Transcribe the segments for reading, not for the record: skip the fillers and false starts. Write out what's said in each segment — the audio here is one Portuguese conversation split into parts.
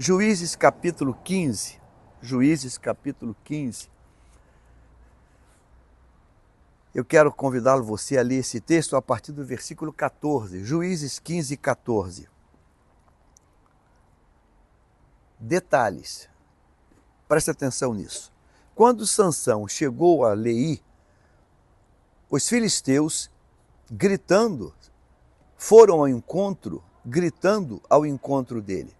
Juízes capítulo 15. Juízes capítulo 15. Eu quero convidá-lo você a ler esse texto a partir do versículo 14. Juízes 15, 14. Detalhes. Preste atenção nisso. Quando Sansão chegou a Leí, os filisteus, foram ao encontro, gritando ao encontro dele.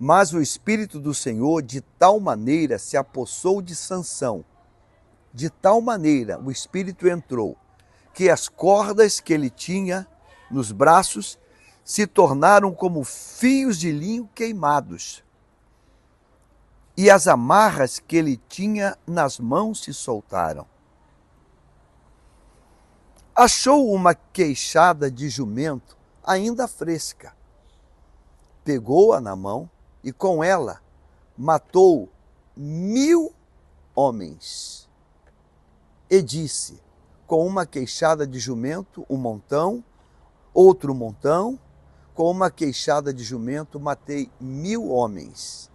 Mas o Espírito do Senhor de tal maneira se apossou de Sansão, de tal maneira o Espírito entrou, que as cordas que ele tinha nos braços se tornaram como fios de linho queimados, e as amarras que ele tinha nas mãos se soltaram. Achou uma queixada de jumento ainda fresca. Pegou-a na mão e com ela matou 1000 homens. E disse, com uma queixada de jumento, um montão, outro montão, com uma queixada de jumento matei 1000 homens.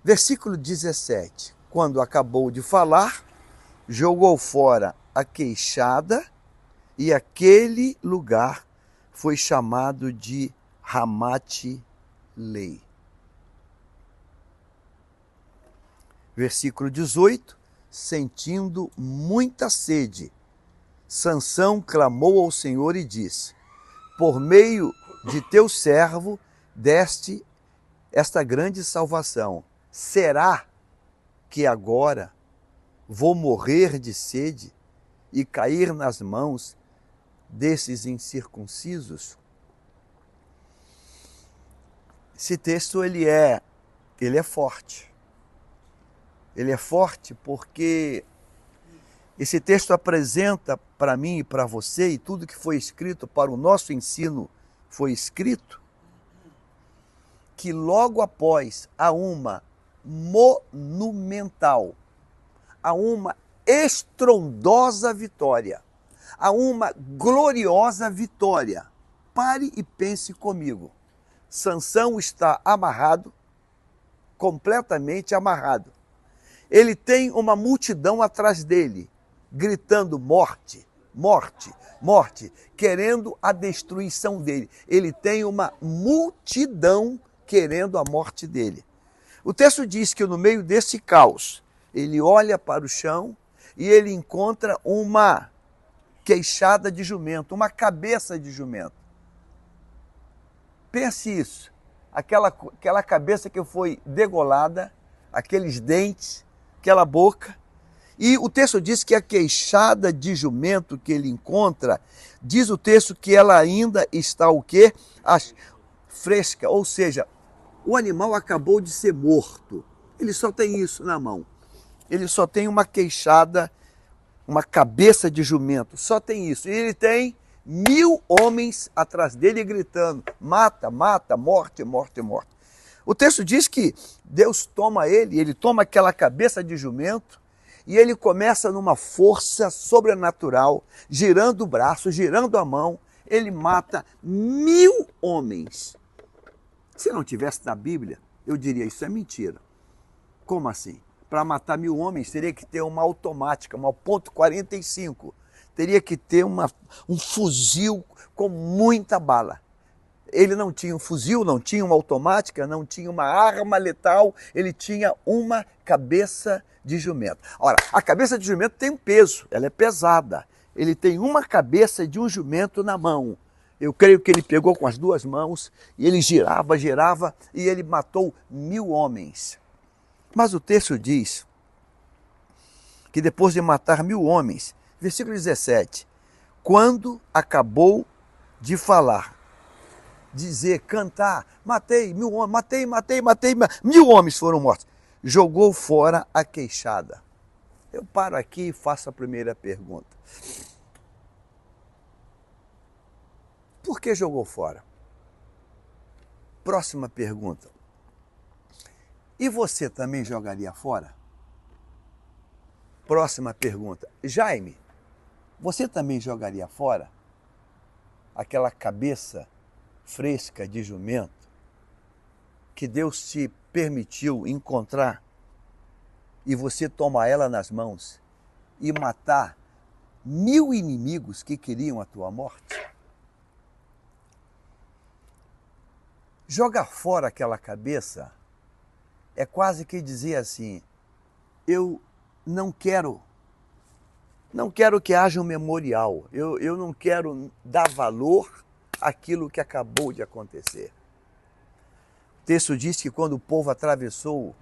Versículo 17. Quando acabou de falar, jogou fora a queixada e aquele lugar foi chamado de Ramate-Lei. Versículo 18. Sentindo muita sede, Sansão clamou ao Senhor e disse, por meio de teu servo deste esta grande salvação. Será que agora vou morrer de sede e cair nas mãos desses incircuncisos? Esse texto ele é forte. Ele é forte porque esse texto apresenta para mim e para você, e tudo que foi escrito para o nosso ensino foi escrito, que logo após a uma monumental, a uma estrondosa vitória, a uma gloriosa vitória. Pare e pense comigo. Sansão está amarrado, completamente amarrado. Ele tem uma multidão atrás dele, gritando morte, morte, morte, querendo a destruição dele. Ele tem uma multidão querendo a morte dele. O texto diz que no meio desse caos, ele olha para o chão e ele encontra uma queixada de jumento, uma cabeça de jumento. Pense isso, aquela cabeça que foi degolada, aqueles dentes, aquela boca. E o texto diz que a queixada de jumento que ele encontra, diz o texto que ela ainda está o quê? Fresca, ou seja, o animal acabou de ser morto. Ele só tem isso na mão. Ele só tem uma queixada, uma cabeça de jumento, só tem isso. E ele tem 1000 homens atrás dele gritando, mata, mata, morte, morte, morte. O texto diz que Deus toma ele toma aquela cabeça de jumento e ele começa numa força sobrenatural, girando o braço, girando a mão, ele mata 1000 homens. Se não tivesse na Bíblia, eu diria, isso é mentira. Como assim? Para matar 1000 homens, teria que ter uma automática, uma .45. Teria que ter um fuzil com muita bala. Ele não tinha um fuzil, não tinha uma automática, não tinha uma arma letal, ele tinha uma cabeça de jumento. Ora, a cabeça de jumento tem um peso, ela é pesada. Ele tem uma cabeça de um jumento na mão. Eu creio que ele pegou com as duas mãos e ele girava, girava e ele matou 1000 homens. Mas o texto diz que depois de matar 1000 homens, versículo 17, quando acabou de falar, dizer, cantar, matei 1000 homens, matei, 1000 homens foram mortos, jogou fora a queixada. Eu paro aqui e faço a primeira pergunta. Por que jogou fora? Próxima pergunta. E você também jogaria fora? Próxima pergunta. Jaime, você também jogaria fora aquela cabeça fresca de jumento que Deus te permitiu encontrar e você tomar ela nas mãos e matar 1000 inimigos que queriam a tua morte? Jogar fora aquela cabeça é quase que dizer assim: eu não quero que haja um memorial, eu não quero dar valor àquilo que acabou de acontecer. O texto diz que quando o povo atravessou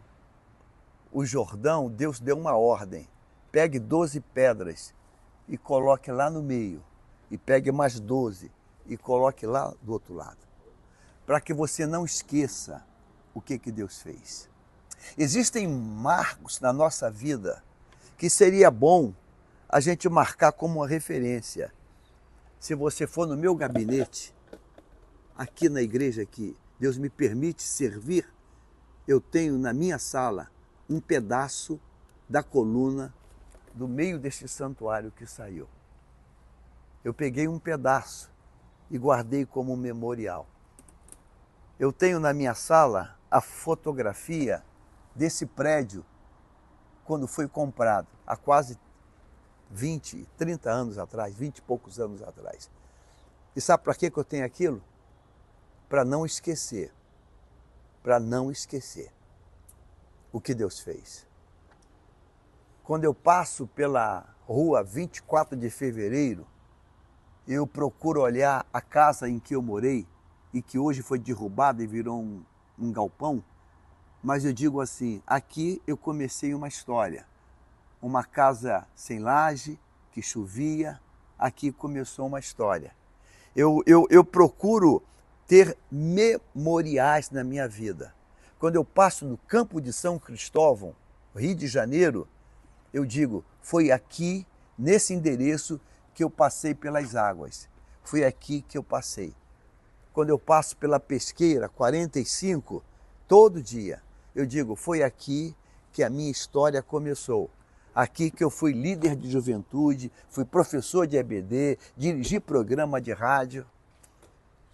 o Jordão, Deus deu uma ordem: pegue 12 pedras e coloque lá no meio, e pegue mais 12 e coloque lá do outro lado, para que você não esqueça o que Deus fez. Existem marcos na nossa vida que seria bom a gente marcar como uma referência. Se você for no meu gabinete, aqui na igreja que Deus me permite servir, eu tenho na minha sala um pedaço da coluna do meio deste santuário que saiu. Eu peguei um pedaço e guardei como memorial. Eu tenho na minha sala a fotografia desse prédio quando foi comprado, há quase 20, 30 anos atrás, 20 e poucos anos atrás. E sabe para que eu tenho aquilo? Para não esquecer o que Deus fez. Quando eu passo pela rua 24 de fevereiro, eu procuro olhar a casa em que eu morei e que hoje foi derrubada e virou um galpão, mas eu digo assim: aqui eu comecei uma história. Uma casa sem laje, que chovia, aqui começou uma história. Eu procuro ter memoriais na minha vida. Quando eu passo no Campo de São Cristóvão, Rio de Janeiro, eu digo: foi aqui, nesse endereço, que eu passei pelas águas. Foi aqui que eu passei. Quando eu passo pela Pesqueira 45, todo dia, eu digo: foi aqui que a minha história começou. Aqui que eu fui líder de juventude, fui professor de EBD, dirigi programa de rádio.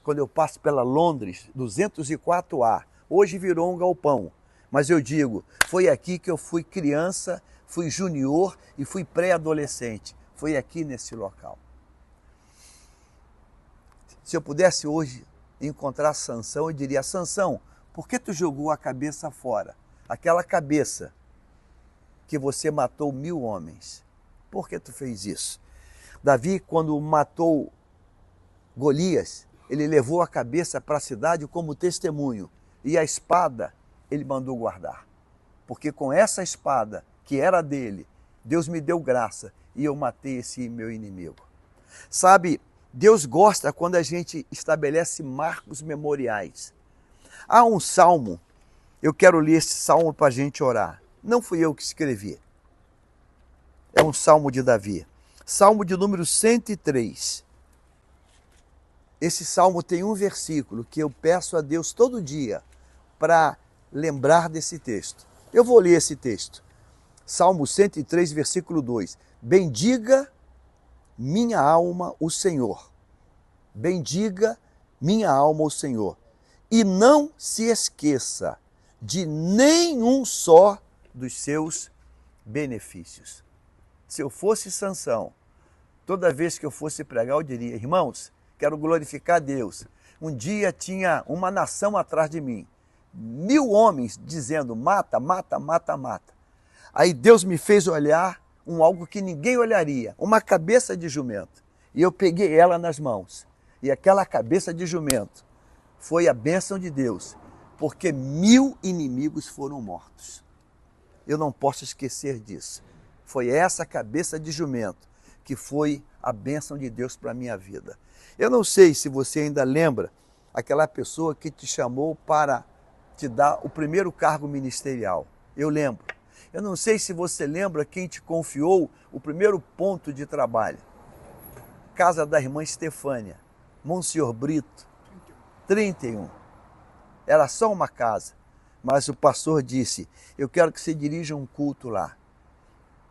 Quando eu passo pela Londres 204A, hoje virou um galpão, mas eu digo: foi aqui que eu fui criança, fui junior e fui pré-adolescente. Foi aqui nesse local. Se eu pudesse hoje encontrar Sansão, eu diria: Sansão, por que tu jogou a cabeça fora? Aquela cabeça que você matou 1000 homens. Por que tu fez isso? Davi, quando matou Golias, ele levou a cabeça para a cidade como testemunho. E a espada ele mandou guardar. Porque com essa espada, que era dele, Deus me deu graça e eu matei esse meu inimigo. Sabe, Deus gosta quando a gente estabelece marcos memoriais. Há um salmo, eu quero ler esse salmo para a gente orar. Não fui eu que escrevi. É um salmo de Davi. Salmo de número 103. Esse salmo tem um versículo que eu peço a Deus todo dia para lembrar desse texto. Eu vou ler esse texto. Salmo 103, versículo 2. Bendiga minha alma o Senhor. Bendiga minha alma o Senhor. E não se esqueça de nenhum só dos seus benefícios. Se eu fosse Sansão, toda vez que eu fosse pregar, eu diria: irmãos, quero glorificar Deus. Um dia tinha uma nação atrás de mim, 1000 homens dizendo: mata, mata, mata, mata. Aí Deus me fez olhar algo que ninguém olharia, uma cabeça de jumento. E eu peguei ela nas mãos. E aquela cabeça de jumento foi a bênção de Deus, porque 1000 inimigos foram mortos. Eu não posso esquecer disso. Foi essa cabeça de jumento que foi a bênção de Deus para a minha vida. Eu não sei se você ainda lembra aquela pessoa que te chamou para te dar o primeiro cargo ministerial. Eu lembro. Eu não sei se você lembra quem te confiou o primeiro ponto de trabalho. Casa da irmã Estefânia, Monsenhor Brito, 31. Era só uma casa, mas o pastor disse: eu quero que você dirija um culto lá.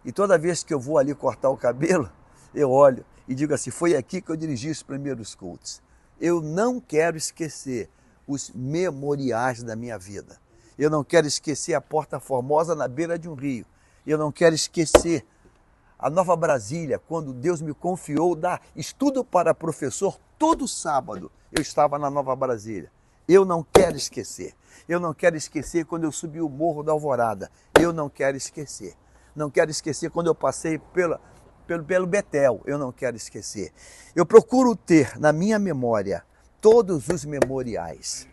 E toda vez que eu vou ali cortar o cabelo, eu olho e digo assim: foi aqui que eu dirigi os primeiros cultos. Eu não quero esquecer os memoriais da minha vida. Eu não quero esquecer a Porta Formosa na beira de um rio. Eu não quero esquecer a Nova Brasília, quando Deus me confiou dar estudo para professor todo sábado. Eu estava na Nova Brasília. Eu não quero esquecer. Eu não quero esquecer quando eu subi o Morro da Alvorada. Eu não quero esquecer. Não quero esquecer quando eu passei pelo Betel. Eu não quero esquecer. Eu procuro ter na minha memória todos os memoriais.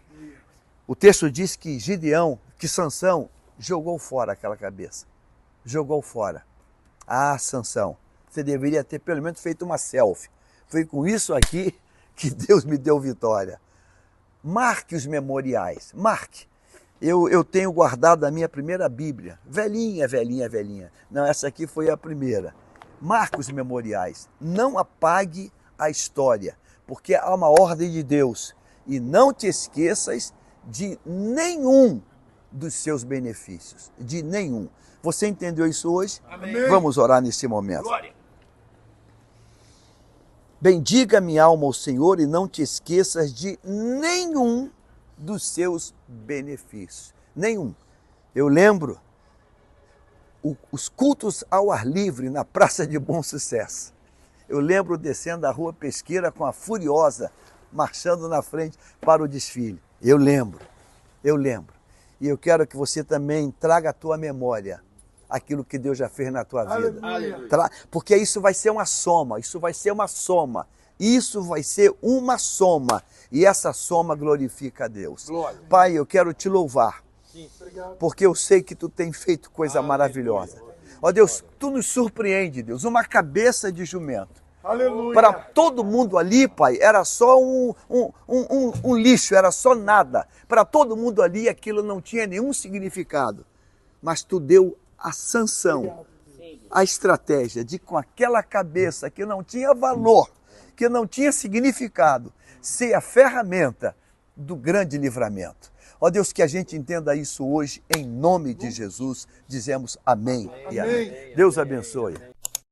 O texto diz que Sansão jogou fora aquela cabeça. Jogou fora. Ah, Sansão, você deveria ter pelo menos feito uma selfie. Foi com isso aqui que Deus me deu vitória. Marque os memoriais, marque. Eu tenho guardado a minha primeira Bíblia, velhinha. Não, essa aqui foi a primeira. Marque os memoriais, não apague a história, porque há uma ordem de Deus. E não te esqueças de nenhum dos seus benefícios, de nenhum. Você entendeu isso hoje? Amém. Vamos orar nesse momento. Glória. Bendiga minha alma ao Senhor e não te esqueças de nenhum dos seus benefícios. Nenhum. Eu lembro os cultos ao ar livre na Praça de Bom Sucesso. Eu lembro descendo a Rua Pesqueira com a Furiosa marchando na frente para o desfile. Eu lembro. E eu quero que você também traga à tua memória aquilo que Deus já fez na tua vida. Aleluia. Porque isso vai ser uma soma, e essa soma glorifica a Deus. Glória. Pai, eu quero te louvar, Sim. porque eu sei que tu tem feito coisa maravilhosa. Ó Deus, tu nos surpreende, Deus, uma cabeça de jumento. Aleluia. Para todo mundo ali, Pai, era só um lixo, era só nada. Para todo mundo ali aquilo não tinha nenhum significado. Mas tu deu a Sansão, a estratégia de com aquela cabeça que não tinha valor, que não tinha significado, ser a ferramenta do grande livramento. Ó Deus, que a gente entenda isso hoje, em nome de Jesus, dizemos amém e amém. Deus abençoe.